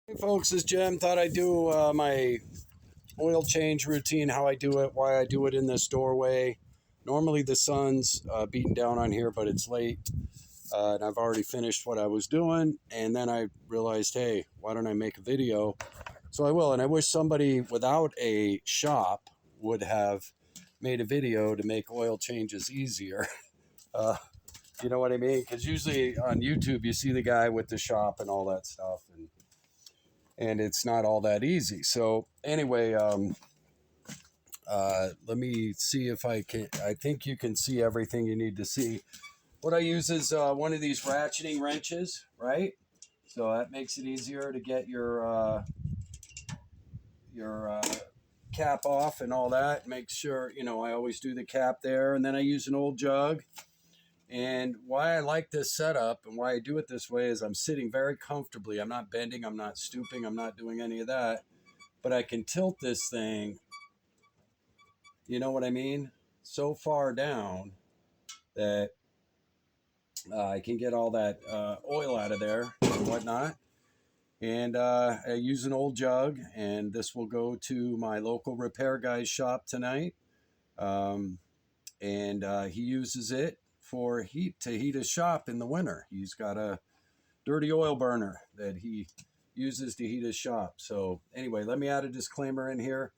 Hey folks, it's Jim. Thought I'd do my oil change routine, how I do it, why I do it in this doorway. Normally the sun's beating down on here, but it's late and I've already finished what I was doing. And then I realized, hey, why don't I make a video? So I will. And I wish somebody without a shop would have made a video to make oil changes easier. Uh, you know what I mean? Because usually on YouTube, you see the guy with the shop and all that stuff. And it's not all that easy. So anyway, let me see if I can. I think you can see everything you need to see. What I use is one of these ratcheting wrenches, right? So that makes it easier to get your cap off and all that. Make sure I always do the cap there, and then I use an old jug. And why I like this setup and why I do it this way is I'm sitting very comfortably. I'm not bending. I'm not stooping. I'm not doing any of that. But I can tilt this thing, you know what I mean, so far down that I can get all that oil out of there and whatnot. And I use an old jug, and this will go to my local repair guy's shop tonight. Um, and he uses it for heat to heat his shop in the winter. He's got a dirty oil burner that he uses to heat his shop. So anyway, let me add a disclaimer in here.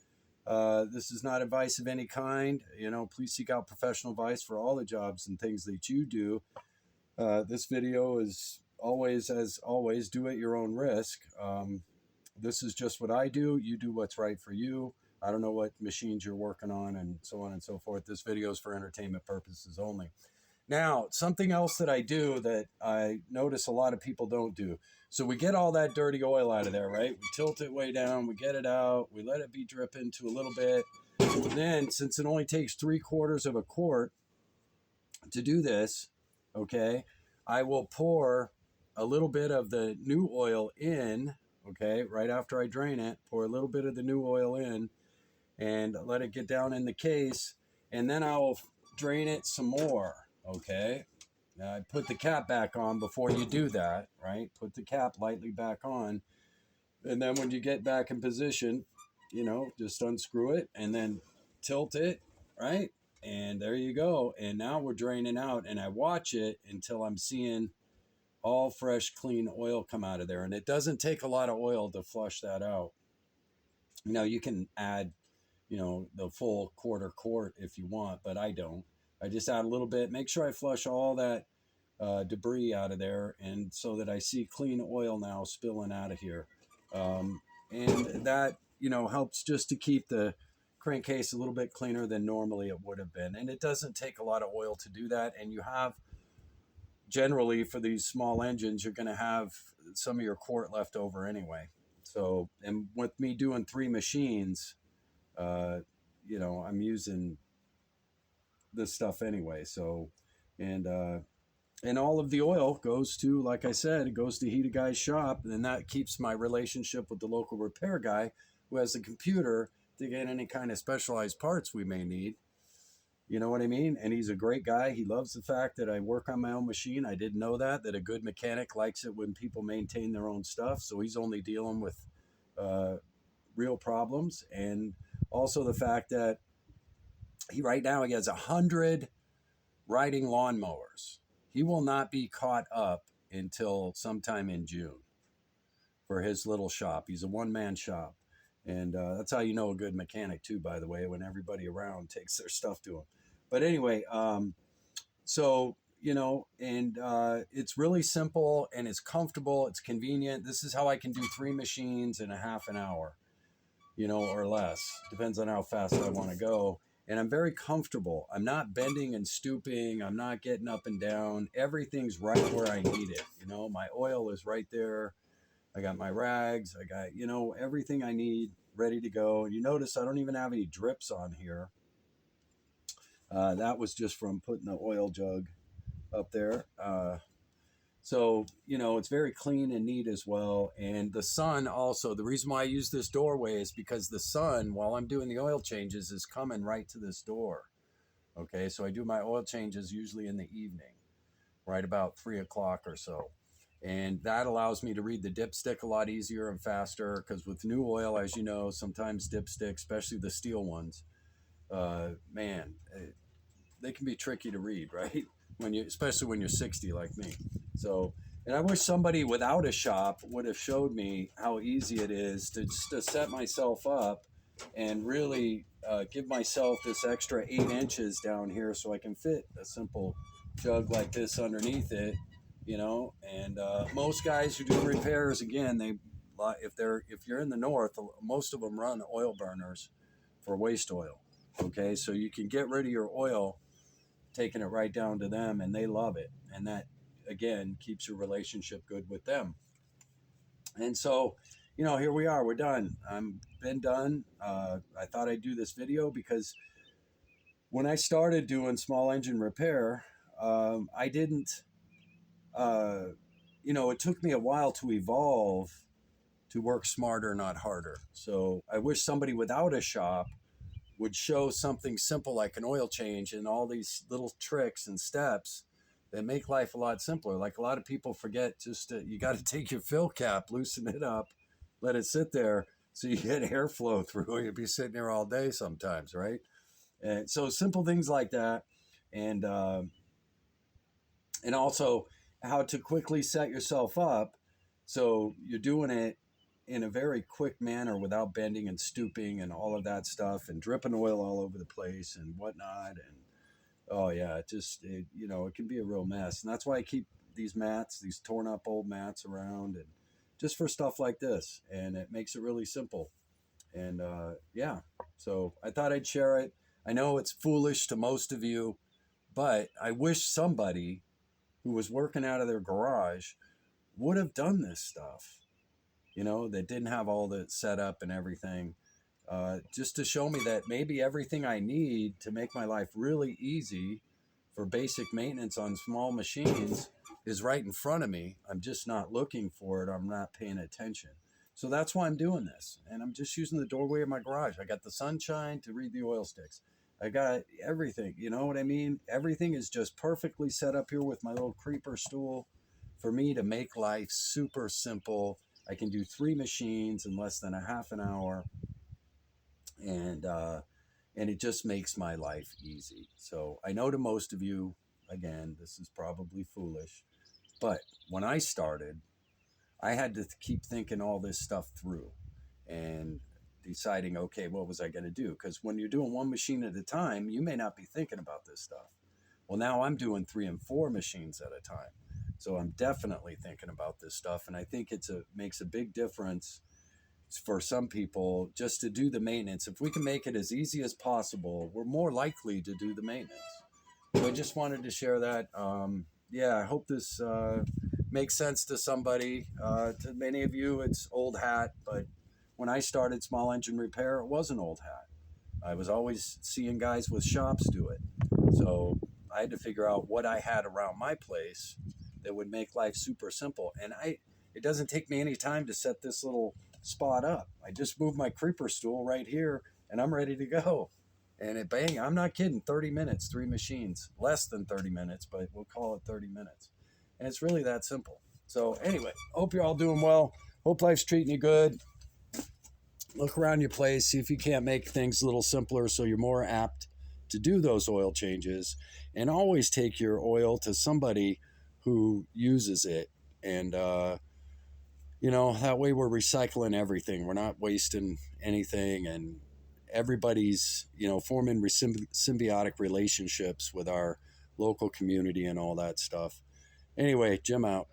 This is not advice of any kind. Please seek out professional advice for all the jobs and things that you do. This video is always, as always, do at your own risk. This is just what I do. You do what's right for you. I don't know what machines you're working on and so on and so forth. This video is for entertainment purposes only. Now, something else that I do that I notice a lot of people don't do. So we get all that dirty oil out of there, right? We tilt it way down, we get it out, we let it be dripping to a little bit. And then, since it only takes 3/4 of a quart to do this, okay, I will pour a little bit of the new oil in, okay, right after I drain it, pour a little bit of the new oil in and let it get down in the case. And then I'll drain it some more, okay? Now, I put the cap back on before you do that, right? Put the cap lightly back on. And then when you get back in position, just unscrew it and then tilt it, right? And there you go. And now we're draining out, and I watch it until I'm seeing all fresh, clean oil come out of there. And it doesn't take a lot of oil to flush that out. You can add, the full quarter quart if you want, but I don't. I just add a little bit, make sure I flush all that debris out of there, and so that I see clean oil now spilling out of here. And that, helps just to keep the crankcase a little bit cleaner than normally it would have been. And it doesn't take a lot of oil to do that. And you have, generally, for these small engines, you're going to have some of your quart left over anyway. So, and with me doing 3 machines, I'm using this stuff anyway. So, and and all of the oil goes to, like I said, it goes to heat a guy's shop, and then that keeps my relationship with the local repair guy who has the computer to get any kind of specialized parts we may need. You know what I mean? And he's a great guy. He loves the fact that I work on my own machine. I didn't know that a good mechanic likes it when people maintain their own stuff. So he's only dealing with uh, real problems. And also the fact that right now he has 100 riding lawnmowers. He will not be caught up until sometime in June for his little shop. He's a one-man shop. And that's how you know a good mechanic too, by the way, when everybody around takes their stuff to him. But anyway, so, and it's really simple and it's comfortable. It's convenient. This is how I can do 3 machines in a half an hour, or less. Depends on how fast I want to go. And I'm very comfortable. I'm not bending and stooping. I'm not getting up and down. Everything's right where I need it. My oil is right there. I got my rags. I got, everything I need ready to go. And you notice I don't even have any drips on here. That was just from putting the oil jug up there. So, it's very clean and neat as well. And the sun also, the reason why I use this doorway is because the sun, while I'm doing the oil changes, is coming right to this door. Okay, so I do my oil changes usually in the evening, right about 3 o'clock or so. And that allows me to read the dipstick a lot easier and faster, because with new oil, as you know, sometimes dipstick, especially the steel ones, man, they can be tricky to read, right? Especially when you're 60 like me. So, and I wish somebody without a shop would have showed me how easy it is to set myself up and really give myself this extra 8 inches down here so I can fit a simple jug like this underneath it, And most guys who do repairs, again, if you're in the north, most of them run oil burners for waste oil. Okay, so you can get rid of your oil, taking it right down to them, and they love it. And that, again, keeps your relationship good with them. And so, here we are. We're done. I'm been done. I thought I'd do this video because when I started doing small engine repair, I didn't, it took me a while to evolve to work smarter, not harder. So I wish somebody without a shop would show something simple like an oil change and all these little tricks and steps that make life a lot simpler. Like a lot of people forget, you got to take your fill cap, loosen it up, let it sit there so you get airflow through. You'll be sitting there all day sometimes, right? And so simple things like that, and also how to quickly set yourself up so you're doing it in a very quick manner without bending and stooping and all of that stuff and dripping oil all over the place and whatnot. And oh yeah, it can be a real mess. And that's why I keep these torn up old mats around, and just for stuff like this. And it makes it really simple. And yeah, so I thought I'd share it. I know it's foolish to most of you, but I wish somebody who was working out of their garage would have done this stuff. That didn't have all the setup and everything, just to show me that maybe everything I need to make my life really easy for basic maintenance on small machines is right in front of me. I'm just not looking for it. I'm not paying attention. So that's why I'm doing this. And I'm just using the doorway of my garage. I got the sunshine to read the oil sticks. I got everything, you know what I mean? Everything is just perfectly set up here with my little creeper stool for me to make life super simple. I can do 3 machines in less than a half an hour, and it just makes my life easy. So I know to most of you, again, this is probably foolish, but when I started, I had to keep thinking all this stuff through and deciding, okay, what was I going to do? Because when you're doing 1 machine at a time, you may not be thinking about this stuff. Well, now I'm doing 3 and 4 machines at a time. So I'm definitely thinking about this stuff. And I think makes a big difference for some people just to do the maintenance. If we can make it as easy as possible, we're more likely to do the maintenance. So I just wanted to share that. Yeah, I hope this makes sense to somebody. To many of you, it's old hat, but when I started small engine repair, it was an old hat. I was always seeing guys with shops do it. So I had to figure out what I had around my place that would make life super simple. And it doesn't take me any time to set this little spot up. I just move my creeper stool right here and I'm ready to go. And bang, I'm not kidding, 30 minutes, 3 machines, less than 30 minutes, but we'll call it 30 minutes. And it's really that simple. So anyway, hope you're all doing well. Hope life's treating you good. Look around your place, see if you can't make things a little simpler so you're more apt to do those oil changes. And always take your oil to somebody who uses it. And, that way we're recycling everything. We're not wasting anything. And everybody's, forming symbiotic relationships with our local community and all that stuff. Anyway, Jim out.